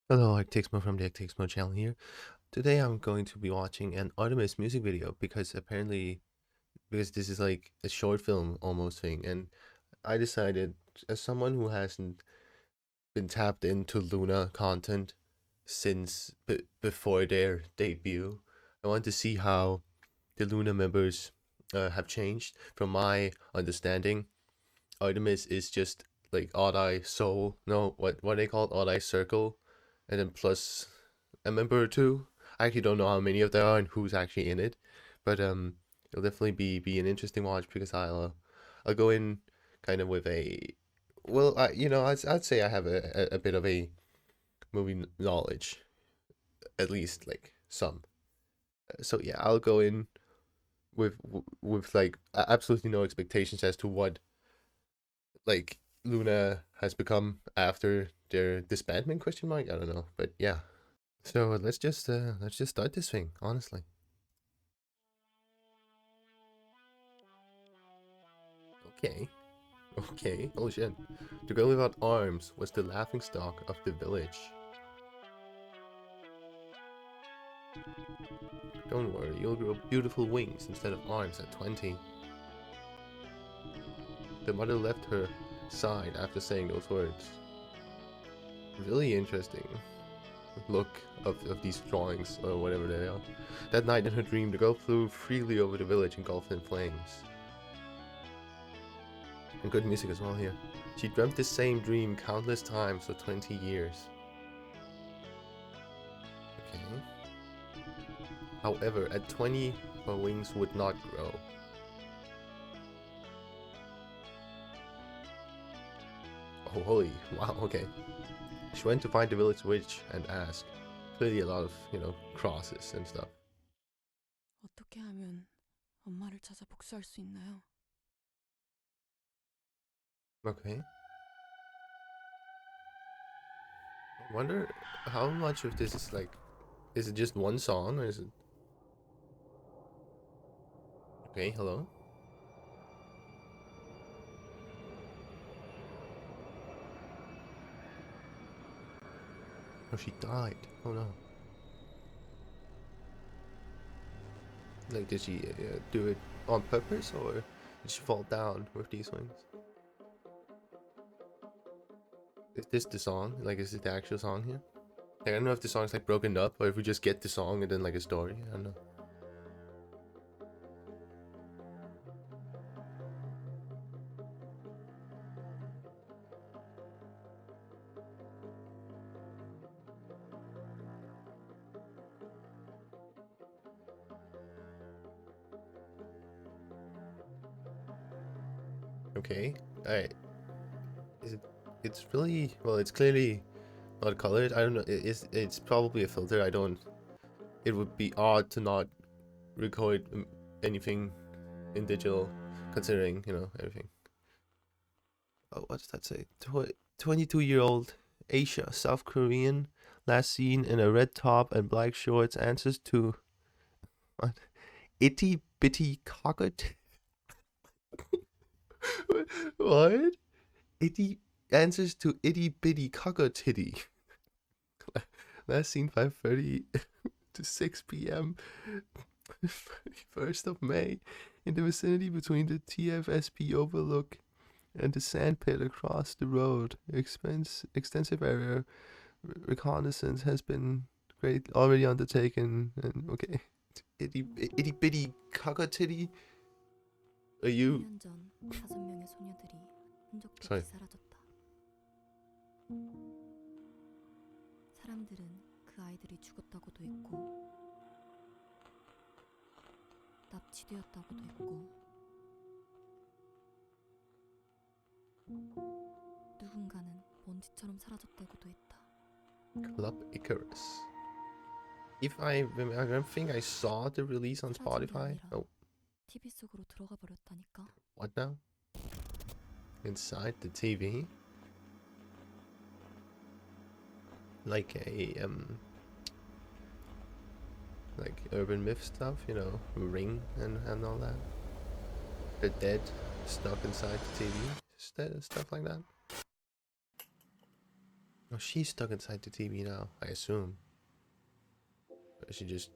Hello, arctixmo from the arctixmo channel here. Today I'm going to be watching an ARTMS music video because this is like a short film almost thing, and I decided, as someone who hasn't been tapped into loona content since before their debut, I want to see how the loona members have changed. From my understanding, ARTMS is just like odd eye soul, no, what they call it, odd eye circle, and then plus a member or two. I actually don't know how many of there are and who's actually in it, but it'll definitely be an interesting watch because I'll go in kind of with a, well, I'd say I have a bit of a movie knowledge, at least like some. So yeah, I'll go in with like absolutely no expectations as to what like Luna has become after their disbandment, question mark. I don't know, but yeah. So let's just start this thing, honestly. Okay. Okay. Oh shit. The girl without arms was the laughingstock of the village. Don't worry, you'll grow beautiful wings instead of arms at 20. The mother left her side after saying those words. Really interesting look of these drawings, or whatever they are. That night in her dream, the girl flew freely over the village engulfed in flames. And good music as well here. She dreamt the same dream countless times for 20 years. Okay. However, at 20, her wings would not grow. Oh, holy, wow, okay. She went to find the village witch and asked. Clearly a lot of, crosses and stuff. 어떻게 하면 엄마를 찾아 복수할 수 있나요? Okay. I wonder how much of this is it just one song, or is it... Okay, hello? Oh, she died. Oh no. Like, did she do it on purpose, or did she fall down with these wings? Is this the song? Like, is it the actual song here? Like, I don't know if the song's like broken up, or if we just get the song and then like a story. I don't know. Okay. Alright. Is it... It's really... Well, it's clearly not colored. I don't know. It's probably a filter. I don't... It would be odd to not record anything in digital, considering, everything. Oh, what does that say? 22-year-old Asia, South Korean, last seen in a red top and black shorts, answers to what? Itty bitty cockot? What? Itty answers to itty bitty cockot titty. Last seen 5:30 to 6 p.m. 1st of May in the vicinity between the TFSP overlook and the sandpit across the road. Extensive area reconnaissance has been already undertaken. And okay, itty bitty cockatitty. Are you? 1년 전 5명의 소녀들이 Sorry. 흔적없이 사라졌다. 사람들은 그 아이들이 죽었다고도 했고 납치되었다고도 했고 누군가는 먼지처럼 사라졌다고도 했다. Club Icarus. If I think I saw the release on Spotify. Oh, TV 속으로 들어가 버렸다니까. what now? Inside the TV? Like a like urban myth stuff, Ring and all that. The dead stuck inside the TV, stuff like that. Oh, she's stuck inside the TV now, I assume. Or she just...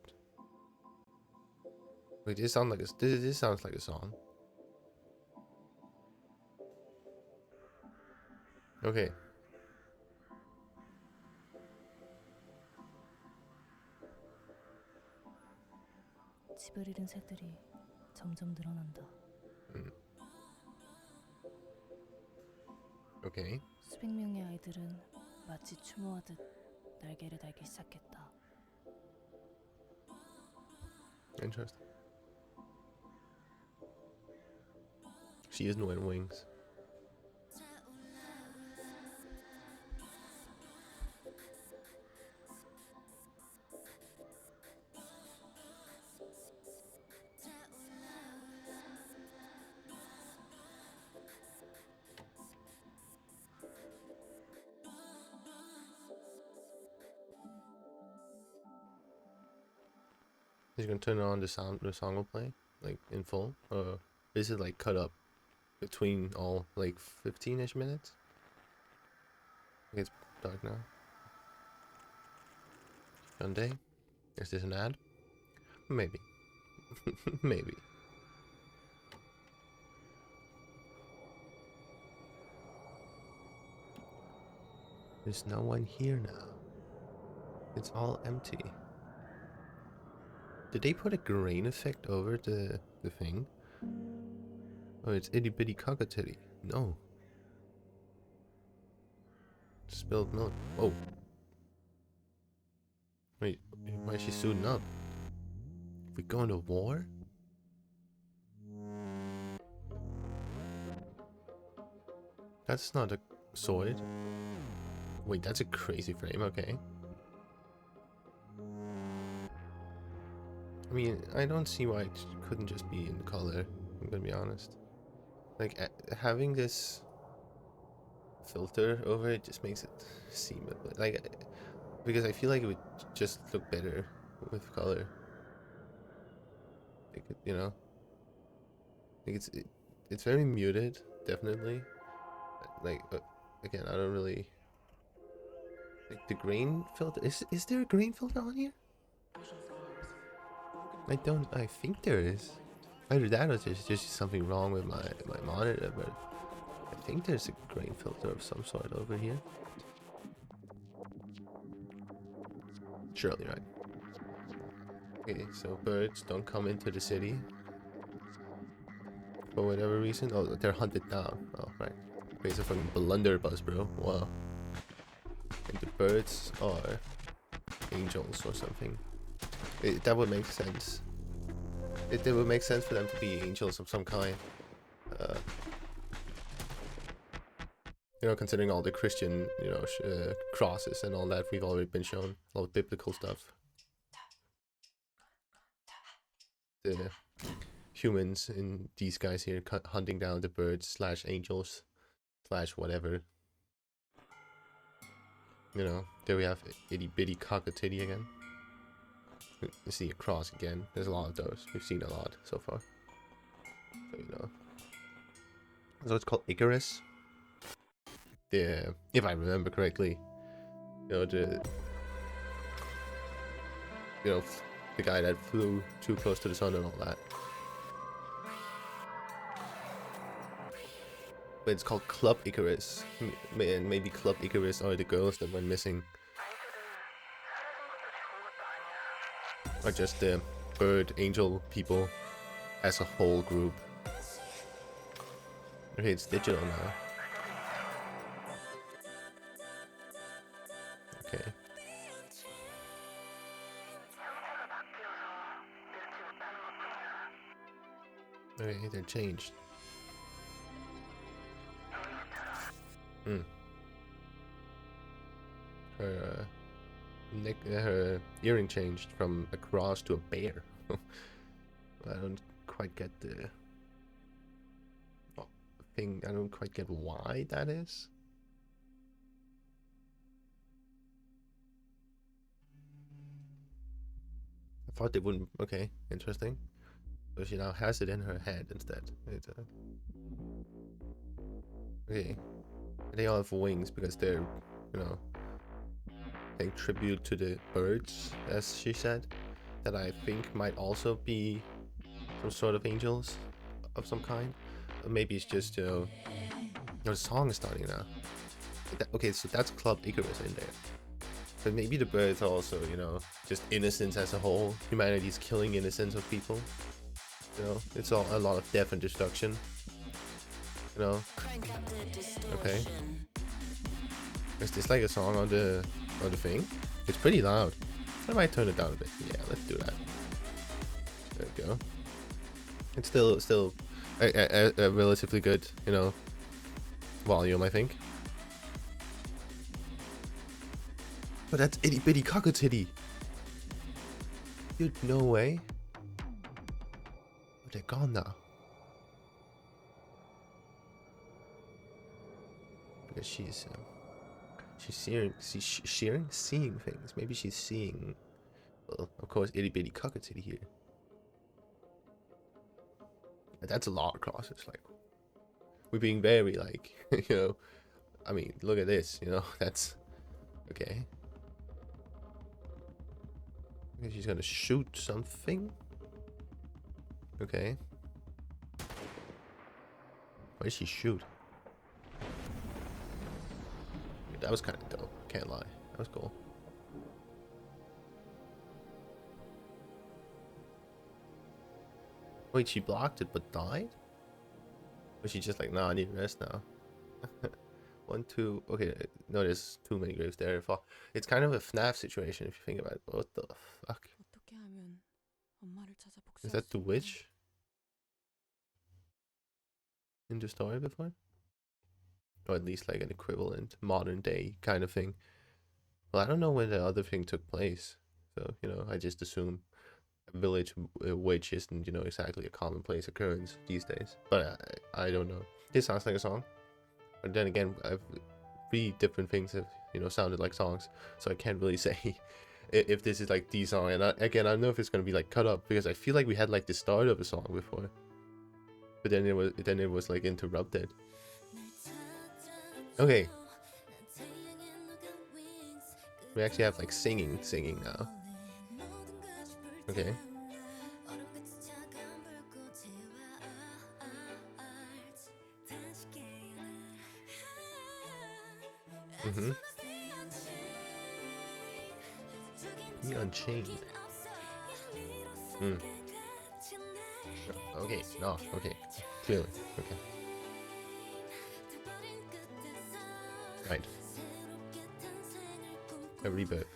Wait, this sounds like a... This sounds like a song. Okay. 집을 잃은 새들이 점점 늘어난다. Okay. 수백 명의 아이들은 마치 추모하듯 날개를 달기 시작했다. Interesting. She isn't wearing wings. Is gonna turn on the sound. The song will play like in full, or is it like cut up between all like 15-ish minutes? It's dark now. Sunday. Is this an ad? Maybe. Maybe. There's no one here now. It's all empty. Did they put a grain effect over the thing? Oh, it's itty bitty cockatitty. No. Spilled milk. Oh. Wait, why is she suiting up? We going to war? That's not a sword. Wait, that's a crazy frame, okay. I mean, I don't see why it couldn't just be in color, I'm gonna be honest. Like, having this filter over it just makes it seem a bit, like, because I feel like it would just look better with color. Like, you know? Like, it's very muted, definitely. Like, again, I don't really... Like, the grain filter... Is there a grain filter on here? I think there is. Either that or there's just something wrong with my monitor, but I think there's a grain filter of some sort over here. Surely, right? Okay, so birds don't come into the city for whatever reason. Oh, they're hunted down. Oh, right. Okay, it's a fucking blunderbuss, bro. Wow. And the birds are angels or something. That would make sense. It would make sense for them to be angels of some kind. You know, considering all the Christian, you know, crosses and all that we've already been shown, all the biblical stuff. The humans in these guys here hunting down the birds slash angels slash whatever. You know, there we have itty bitty cockatitty again. You see a cross again. There's a lot of those. We've seen a lot so far. So, you know. So it's called Icarus. The, if I remember correctly, you know, the guy that flew too close to the sun and all that. But it's called Club Icarus. And maybe Club Icarus are the girls that went missing. Or just the bird angel people as a whole group. Okay, it's digital now. Okay. Okay, they're changed. Her earring changed from a cross to a bear. I don't quite get the thing. I don't quite get why that is. I thought they wouldn't. Okay, interesting. So she now has it in her head instead. Okay. They all have wings because they're, you know, paying tribute to the birds, as she said, that I think might also be some sort of angels of some kind. Or maybe it's just, the song is starting now. Okay, so that's Club Icarus in there. But maybe the birds are also, just innocence as a whole. Humanity's killing innocence of people. It's all a lot of death and destruction. Okay. Is this like a song on the thing? It's pretty loud. I might turn it down a bit. Yeah, let's do that. There we go. It's still a relatively good, volume, I think. But that's itty bitty cockatitty. Dude, no way. Oh, they're gone now. Because she's seeing things. Maybe she's seeing. Well, of course, itty bitty cockatitty here. That's a lot of crosses. Like, we're being very like, I mean, look at this. That's okay. Okay, she's gonna shoot something. Okay. Why did she shoot? That was kind of dope. Can't lie. That was cool. Wait, she blocked it but died? Was she just like, nah, I need rest now? 1, 2. Okay, no, there's too many graves there. It's kind of a FNAF situation if you think about it. What the fuck? 어떻게 하면 엄마를 찾아 Is 복수할 that 수 the 있나? witch? In the story before? Or at least like an equivalent modern day kind of thing. Well, I don't know when the other thing took place. So, I just assume a village witch isn't, exactly a commonplace occurrence these days. But I don't know. This sounds like a song. But then again, I've 3 different things have, sounded like songs. So I can't really say if this is like the song. And I don't know if it's going to be like cut up. Because I feel like we had like the start of a song before. But then it was like interrupted. Okay. We actually have like singing now. Okay. Mm-hmm. Be unchained. Mm. Okay, no, okay. Clearly, okay. Right. A rebirth.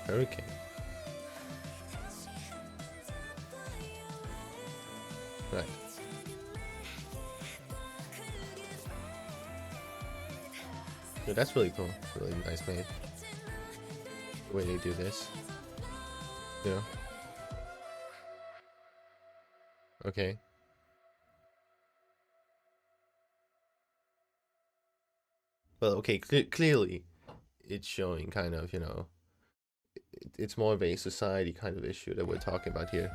Hurricane. Right. Yeah, that's really cool. Really nice made. The way they do this. Okay. Well, okay, clearly it's showing kind of, it's more of a society kind of issue that we're talking about here.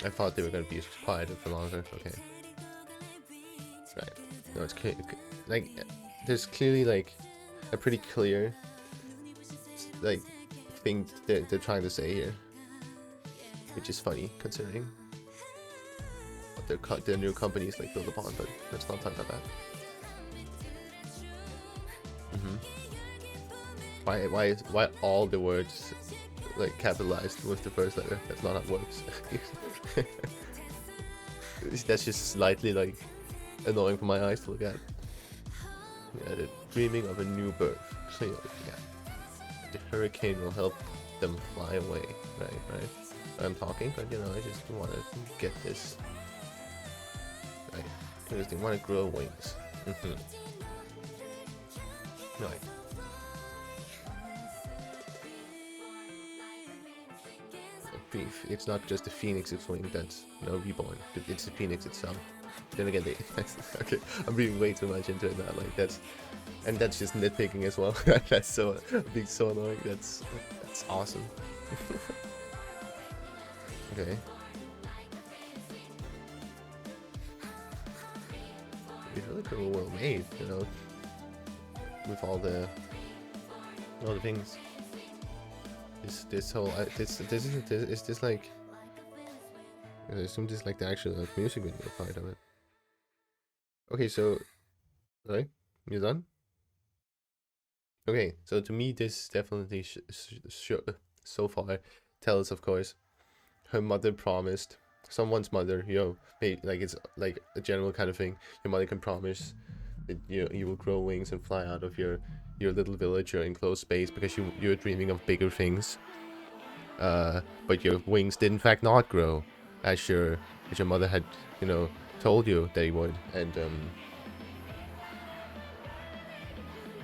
I thought they were going to be quieter for longer. Okay. Right. No, it's like, there's clearly like a pretty clear like thing they're trying to say here, which is funny considering what their new companies like build upon. But let's not talk about that. Why all the words like capitalized with the first letter? That's not how it works. That's just slightly like annoying for my eyes to look at. Yeah, they're dreaming of a new birth. Clearly, yeah. The hurricane will help them fly away. Right. I'm talking, but I just want to get this. Right. Because they want to grow wings. Right. It's not just the phoenix's wing that's reborn. It's the phoenix itself. Then again, okay, I'm reading way too much into it now. Like that's just nitpicking as well. That's so being so annoying. That's awesome. Okay. It's really cool, well made, with all the all the things. This whole this is this like I assume this is like the actual music video part of it. Okay, so right, you done? Okay, so to me this definitely so far tells, of course, her mother promised someone's mother, like it's like a general kind of thing. Your mother can promise that you will grow wings and fly out of your little village or enclosed space because you're dreaming of bigger things. But your wings did in fact not grow as your mother had, told you they would. And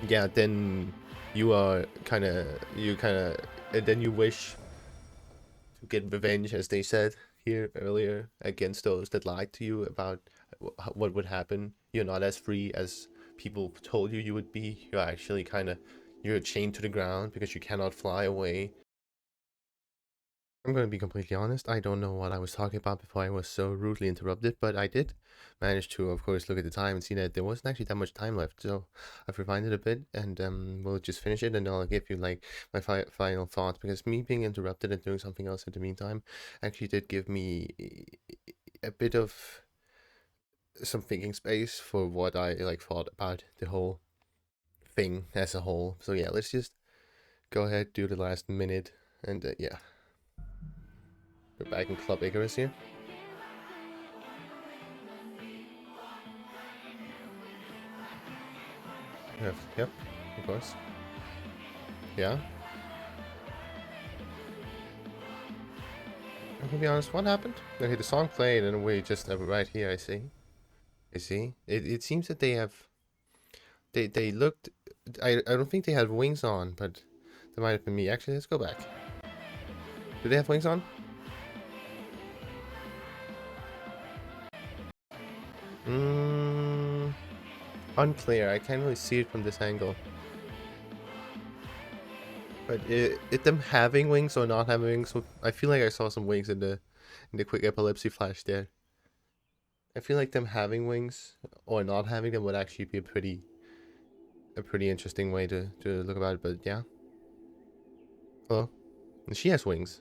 yeah, then you kind of and then you wish to get revenge, as they said here earlier, against those that lied to you about what would happen. You're not as free as people told you would be. You're actually you're chained to the ground because you cannot fly away. I'm going to be completely honest. I don't know what I was talking about before I was so rudely interrupted, but I did manage to, of course, look at the time and see that there wasn't actually that much time left. So I've refined it a bit, and we'll just finish it, and I'll give you like my final thoughts, because me being interrupted and doing something else in the meantime actually did give me a bit of some thinking space for what I like thought about the whole thing as a whole. So yeah, let's just go ahead, do the last minute, and yeah, we're back in Club Icarus here. Yep, of course. Yeah. I'm gonna be honest, what happened? Okay, the song played and we just right here, I see. I see. It seems that they looked I don't think they had wings on, but that might have been me. Actually, let's go back. Do they have wings on? Mm, unclear. I can't really see it from this angle. But them having wings or not having wings, I feel like I saw some wings in the quick epilepsy flash there. I feel like them having wings or not having them would actually be a pretty interesting way to look about it. But yeah, hello. And she has wings.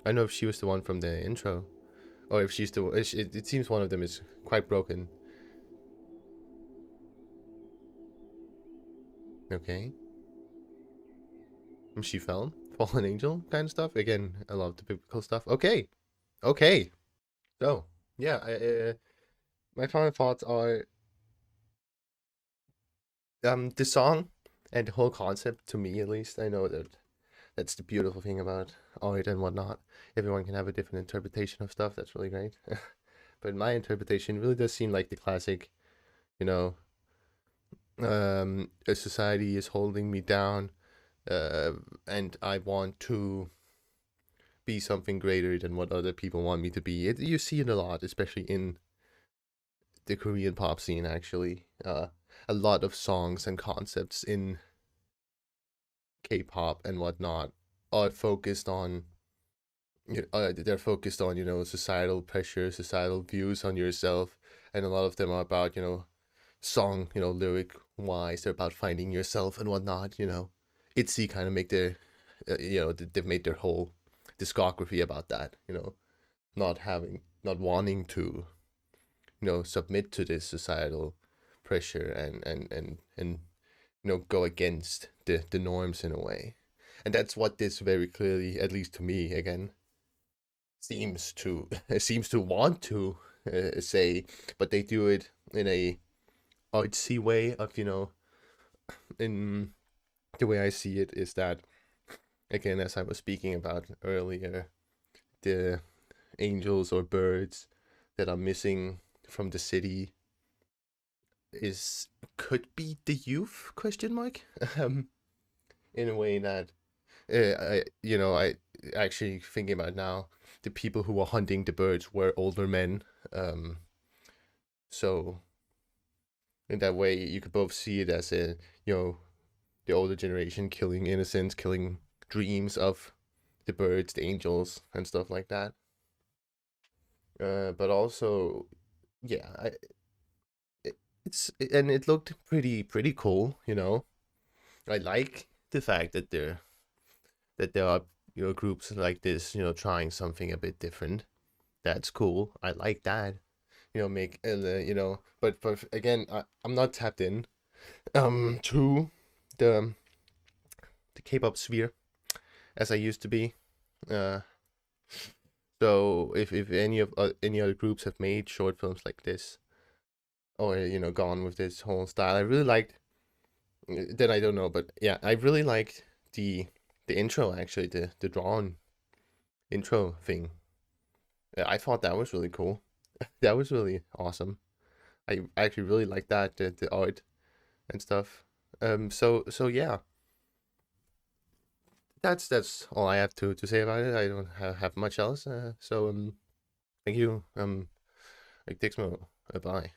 I don't know if she was the one from the intro, or if she's the. It seems one of them is quite broken. Okay, she fell, fallen angel kind of stuff. Again, I love the biblical stuff. Okay, okay. So yeah, my final thoughts are the song and the whole concept, to me at least. I know that that's the beautiful thing about art and whatnot. Everyone can have a different interpretation of stuff. That's really great. But my interpretation really does seem like the classic, you know, a society is holding me down, uh, and I want to be something greater than what other people want me to be. You see it a lot, especially in the Korean pop scene, actually. A lot of songs and concepts in K-pop and whatnot are focused on they're focused on, societal pressure, societal views on yourself, and a lot of them are about, song, lyric wise, they're about finding yourself and whatnot. ITZY kind of make their, they've made their whole discography about that. Not wanting to, submit to this societal pressure and go against the norms in a way. And that's what this very clearly, at least to me, again, seems to seems to want to say, but they do it in a artsy way of, in the way I see it is that, again, as I was speaking about earlier, the angels or birds that are missing from the city is could be the youth, question mark. um in a way that I actually thinking about now, the people who were hunting the birds were older men. So in that way, you could both see it as the older generation killing innocence, killing dreams of the birds, the angels, and stuff like that. But also, yeah, it, it's and it looked pretty cool. I like the fact that there are groups like this, trying something a bit different. That's cool. I like that. Make but again, I'm not tapped in to the the K-pop sphere as I used to be. Uh, so if any other groups have made short films like this, or gone with this whole style, I really liked. Then I don't know, but yeah, I really liked the intro, actually, the drawn intro thing. Yeah, I thought that was really cool. That was really awesome. I actually really like that, the art and stuff. So yeah, that's all I have to say about it. I don't have much else. So thank you. Arctixmo. Bye.